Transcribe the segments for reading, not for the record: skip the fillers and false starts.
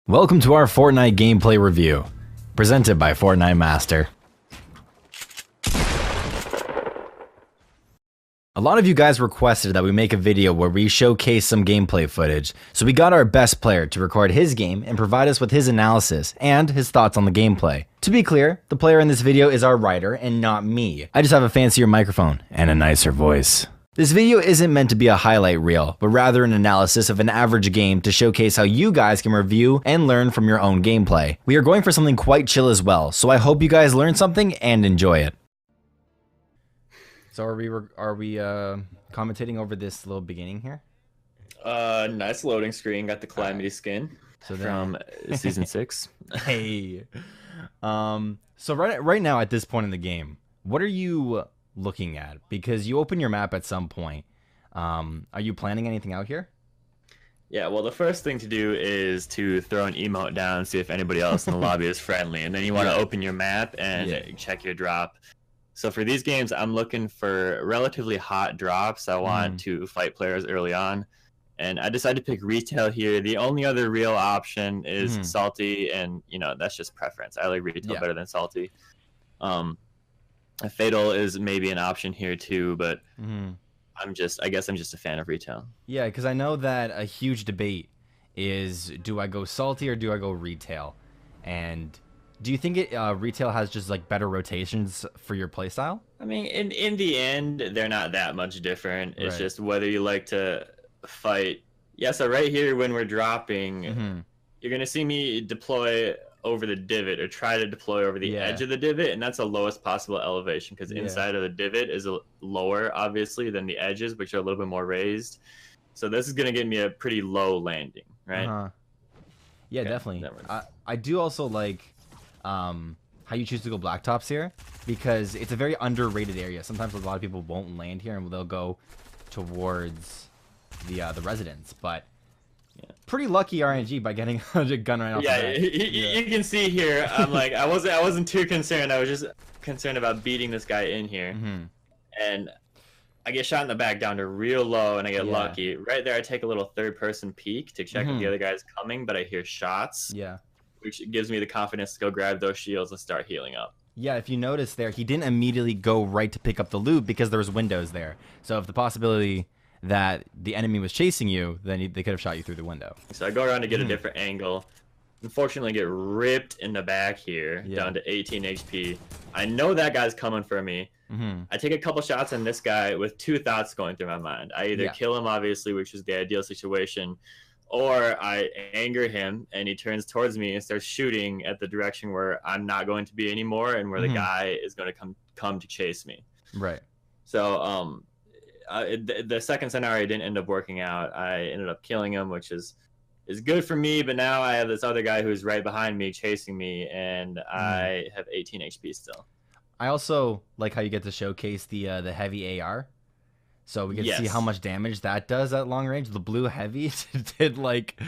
Welcome to our Fortnite gameplay review, presented by Fortnite Master. A lot of you guys requested that we make a video where we showcase some gameplay footage, so we got our best player to record his game and provide us with his analysis and his thoughts on the gameplay. To be clear, the player in this video is our writer and not me. I just have a fancier microphone and a nicer voice. This video isn't meant to be a highlight reel, but rather an analysis of an average game to showcase how you guys can review and learn from your own gameplay. We are going for something quite chill as well, so I hope you guys learn something and enjoy it. So are we commentating over this little beginning here? Nice loading screen. Got the Calamity skin from season 6. Hey. So right now at this point in the game, what are you looking at? Because you open your map at some point. Are you planning anything out here? Yeah, well, the first thing to do is to throw an emote down and see if anybody else in the lobby is friendly, and then you want to open your map and check your drop. So for these games, I'm looking for relatively hot drops. I want to fight players early on, and I decided to pick retail here. The only other real option is salty, and you know, that's just preference. I like retail better than salty. Fatal is maybe an option here too, but I guess I'm just a fan of retail. Yeah, because I know that a huge debate is, do I go salty or do I go retail? And do you think retail has just like better rotations for your playstyle? I mean, in the end, they're not that much different. It's just whether you like to fight. Yeah, so right here when we're dropping, you're gonna see me deploy over the divot, or try to deploy over the edge of the divot, and that's the lowest possible elevation, because inside of the divot is lower, obviously, than the edges, which are a little bit more raised. So this is going to get me a pretty low landing, right? Yeah, okay, definitely. I do also like how you choose to go blacktops here, because it's a very underrated area. Sometimes a lot of people won't land here, and they'll go towards the residence, but pretty lucky RNG by getting a gun right off the bat. You can see here, I'm like, I wasn't too concerned. I was just concerned about beating this guy in here. And I get shot in the back down to real low, and I get lucky. Right there, I take a little third-person peek to check if the other guy's coming, but I hear shots. Which gives me the confidence to go grab those shields and start healing up. Yeah, if you notice there, he didn't immediately go right to pick up the loot because there was windows there. So if the possibility that the enemy was chasing you, then they could have shot you through the window. So I go around to get a different angle. Unfortunately, get ripped in the back here, down to 18 HP. I know that guy's coming for me. I take a couple shots on this guy with two thoughts going through my mind. I either kill him, obviously, which is the ideal situation, or I anger him and he turns towards me and starts shooting at the direction where I'm not going to be anymore, and where the guy is going to come to chase me. Right. So the second scenario didn't end up working out. I ended up killing him, which is good for me, but now I have this other guy who's right behind me chasing me, and I have 18 HP still. I also like how you get to showcase the heavy AR, so we get to see how much damage that does at long range. The blue heavy did like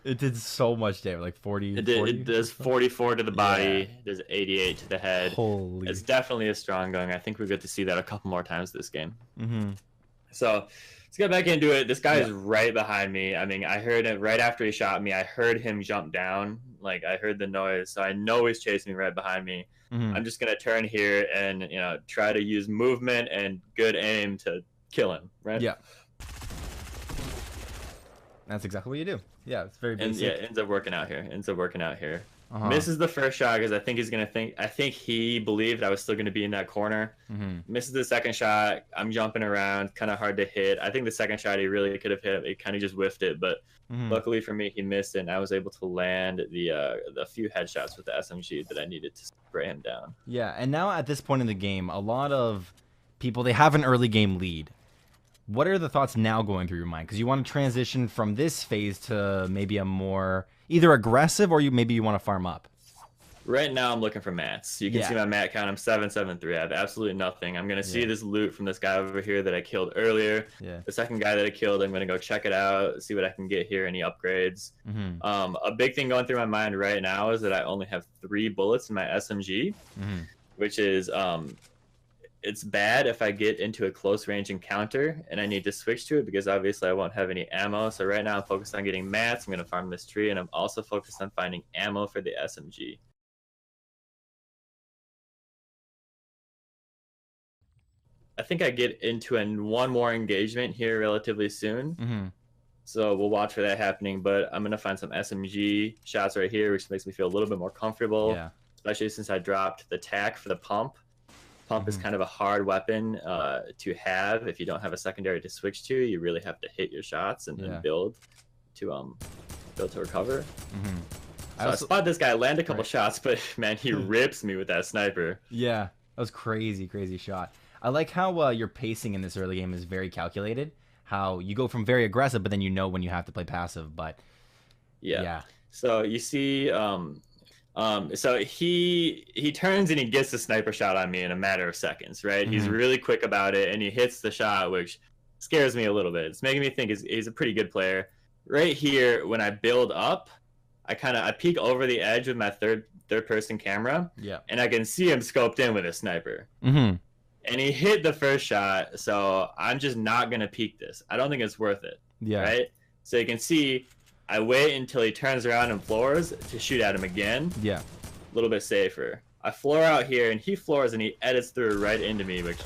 it did so much damage, like 40. It does 44 to the body. There's 88 to the head. Holy! It's definitely a strong gun. I think we get to see that a couple more times this game. So let's get back into it. This guy is right behind me. I mean, I heard it right after he shot me. I heard him jump down. Like, I heard the noise, so I know he's chasing me right behind me. I'm just gonna turn here and try to use movement and good aim to kill him. Right? Yeah. That's exactly what you do. Yeah, it's very basic. And it ends up working out here. Misses the first shot because I think he's gonna think. I think he believed I was still gonna be in that corner. Misses the second shot. I'm jumping around, kind of hard to hit. I think the second shot he really could have hit. He kind of just whiffed it, but luckily for me, he missed it, and I was able to land the few headshots with the SMG that I needed to spray him down. Yeah, and now at this point in the game, a lot of people, they have an early game lead. What are the thoughts now going through your mind? Because you want to transition from this phase to maybe a more either aggressive, or maybe you want to farm up. Right now, I'm looking for mats. You can see my mat count. I'm 773. I have absolutely nothing. I'm going to see this loot from this guy over here that I killed earlier. The second guy that I killed, I'm going to go check it out, see what I can get here, any upgrades. A big thing going through my mind right now is that I only have 3 bullets in my SMG, which is it's bad if I get into a close range encounter and I need to switch to it because obviously I won't have any ammo. So right now I'm focused on getting mats. I'm going to farm this tree, and I'm also focused on finding ammo for the SMG. I think I get into one more engagement here relatively soon. Mm-hmm. So we'll watch for that happening, but I'm going to find some SMG shots right here, which makes me feel a little bit more comfortable, Yeah. especially since I dropped the tack for the pump. Pump is kind of a hard weapon to have if you don't have a secondary to switch to. You really have to hit your shots and build to recover. Mm-hmm. So I spot this guy, land a couple shots, but man, he rips me with that sniper. Yeah, that was crazy shot. I like how your pacing in this early game is very calculated. How you go from very aggressive, but then you know when you have to play passive. But yeah. So you see, so he turns and he gets the sniper shot on me in a matter of seconds, right? He's really quick about it, and he hits the shot, which scares me a little bit. It's making me think he's a pretty good player. Right here, when I build up, I peek over the edge with my third person camera, and I can see him scoped in with a sniper. And he hit the first shot, so I'm just not gonna peek this. I don't think it's worth it. Right? So you can see I wait until he turns around and floors to shoot at him again. A little bit safer. I floor out here, and he floors, and he edits through right into me, which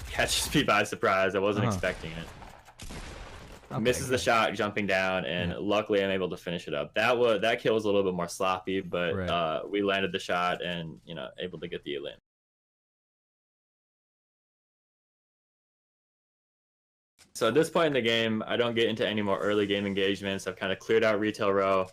catches me by surprise. I wasn't expecting it. Misses the shot jumping down, and luckily I'm able to finish it up. That kill was a little bit more sloppy, but we landed the shot and able to get the elite. So at this point in the game, I don't get into any more early game engagements. I've kind of cleared out retail row,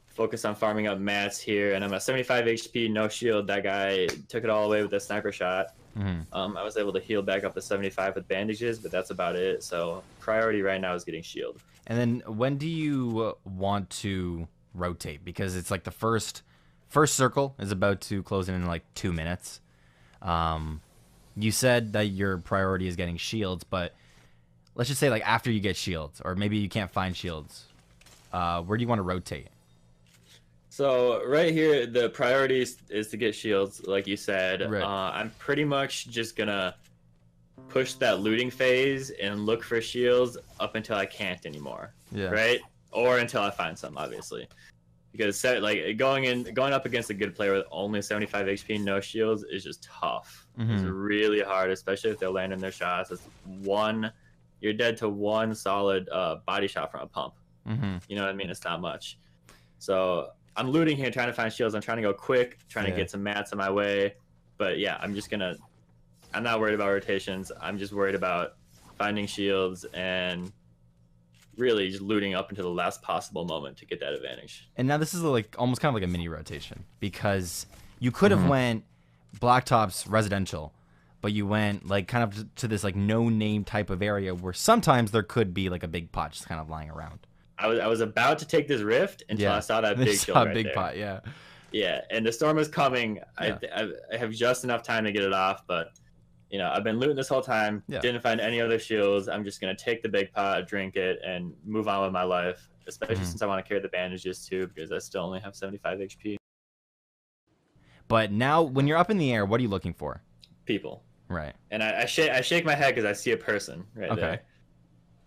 focused on farming up mats here, and I'm at 75 HP, no shield. That guy took it all away with a sniper shot. I was able to heal back up to 75 with bandages, but that's about it. So priority right now is getting shield. And then when do you want to rotate? Because it's like the first circle is about to close in like 2 minutes. You said that your priority is getting shields, but let's just say like after you get shields, or maybe you can't find shields, where do you want to rotate? So right here, the priority is to get shields, like you said. I'm pretty much just gonna push that looting phase and look for shields up until I can't anymore. Right? Or until I find some, obviously. Because like going up against a good player with only 75 HP, no shields, is just tough. It's really hard, especially if they're landing their shots. You're dead to one solid body shot from a pump. You know what I mean? It's not much. So I'm looting here, trying to find shields. I'm trying to go quick, trying to get some mats on my way. But yeah, I'm not worried about rotations. I'm just worried about finding shields and really just looting up until the last possible moment to get that advantage. And now this is like almost kind of like a mini rotation, because you could have went Blacktops residential, but you went like kind of to this like no name type of area where sometimes there could be like a big pot just kind of lying around. I was about to take this rift until I saw that big shield right big there. pot, Yeah, and the storm is coming. I have just enough time to get it off, but I've been looting this whole time. Didn't find any other shields. I'm just gonna take the big pot, drink it, and move on with my life. Especially since I want to carry the bandages too, because I still only have 75 HP. But now, when you're up in the air, what are you looking for? People. Right. And I shake my head because I see a person right there.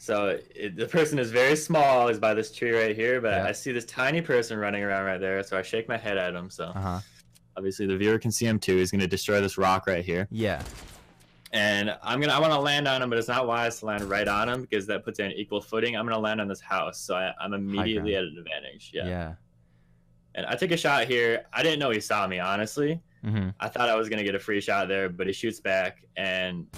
So the person is very small. He's by this tree right here, but I see this tiny person running around right there. So I shake my head at him. So obviously the viewer can see him too. He's going to destroy this rock right here. And I want to land on him, but it's not wise to land right on him because that puts you on equal footing. I'm going to land on this house, so I'm immediately at an advantage. And I took a shot here. I didn't know he saw me, honestly. I thought I was going to get a free shot there, but he shoots back, and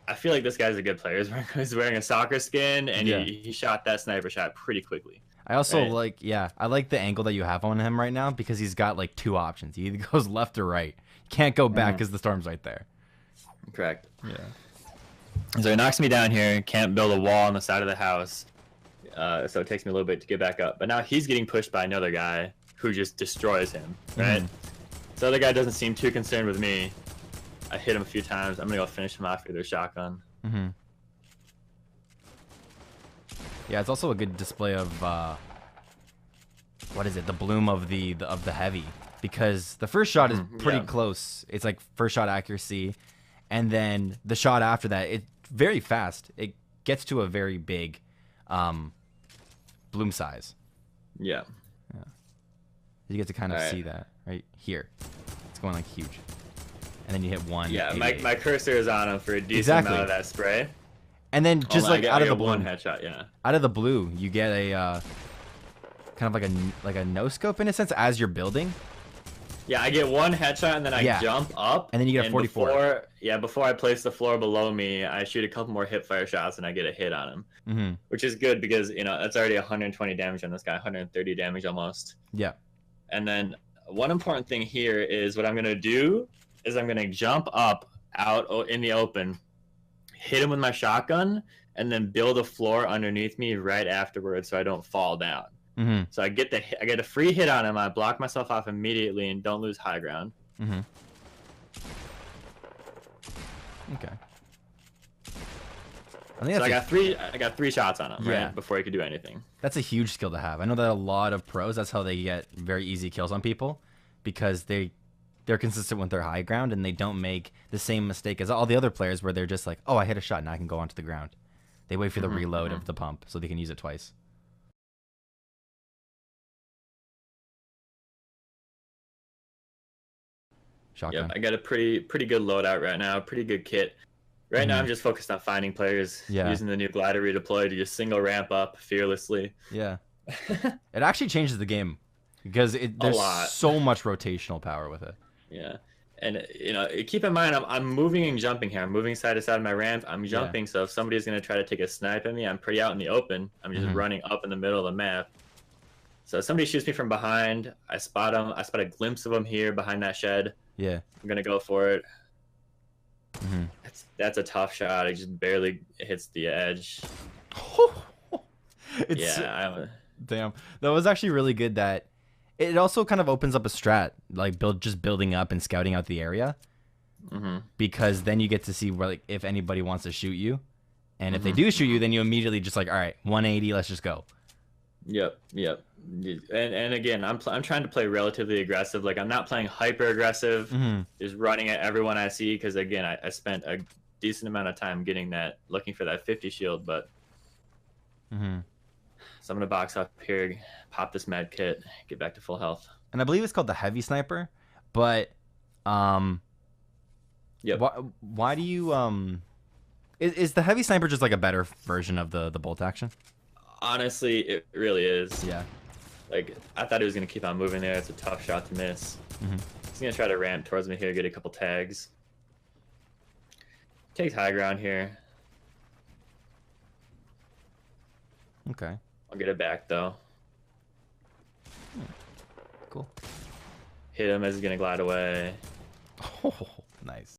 I feel like this guy's a good player. He's wearing a soccer skin, and he shot that sniper shot pretty quickly. I also like the angle that you have on him right now, because he's got like two options. He either goes left or right. Can't go back because the storm's right there. Correct. So he knocks me down here. Can't build a wall on the side of the house. So it takes me a little bit to get back up. But now he's getting pushed by another guy who just destroys him, right? So the other guy doesn't seem too concerned with me. I hit him a few times. I'm going to go finish him off with a shotgun. Yeah, it's also a good display of, what is it? The bloom of the heavy. Because the first shot is pretty close. It's like first shot accuracy. And then the shot after that, it's very fast. It gets to a very big bloom size. Yeah. You get to kind of see that right here. It's going like huge. And then you hit one. Yeah, my cursor is on him for a decent amount of that spray. And then just like out of the blue, one headshot, yeah. Out of the blue, you get a kind of like a no scope in a sense as you're building. Yeah, I get one headshot and then I jump up. And then you get a 44. Before I place the floor below me, I shoot a couple more hip fire shots and I get a hit on him. Which is good because, you know, that's already 120 damage on this guy, 130 damage almost. Yeah. And then one important thing here is what I'm going to do is I'm going to jump up out in the open, hit him with my shotgun, and then build a floor underneath me right afterwards so I don't fall down. So I get a free hit on him. I block myself off immediately and don't lose high ground. Okay. So I got three shots on him right before he could do anything. That's a huge skill to have. I know that a lot of pros, that's how they get very easy kills on people, because they're consistent with their high ground and they don't make the same mistake as all the other players where they're just like, oh, I hit a shot, now I can go onto the ground. They wait for the reload of the pump so they can use it twice. Shotgun. Yep, I got a pretty good loadout right now, pretty good kit. Right now I'm just focused on finding players, using the new glider redeploy to just single ramp up fearlessly. Yeah. It actually changes the game because there's so much rotational power with it. Yeah. And, you know, keep in mind, I'm moving and jumping here. I'm moving side to side of my ramp. I'm jumping, so if somebody's going to try to take a snipe at me, I'm pretty out in the open. I'm just running up in the middle of the map. So if somebody shoots me from behind, I spot them. I spot a glimpse of them here behind that shed. Yeah. I'm going to go for it. That's a tough shot. It just barely hits the edge. Damn. That was actually really good. That it also kind of opens up a strat, like building up and scouting out the area. Because then you get to see where, like, if anybody wants to shoot you, and if they do shoot you, then you immediately just like, all right, 180, let's just go. Yep. And again, I'm trying to play relatively aggressive. Like, I'm not playing hyper aggressive, just running at everyone I see. Because again, I spent a decent amount of time looking for that 50 shield. But so I'm gonna box up here, pop this med kit, get back to full health. And I believe it's called the heavy sniper. But why do you is the heavy sniper just like a better version of the bolt action? Honestly, it really is. Yeah. Like, I thought he was going to keep on moving there. It's a tough shot to miss. He's going to try to ramp towards me here, get a couple tags. Takes high ground here. Okay. I'll get it back, though. Cool. Hit him as he's going to glide away. Oh, nice.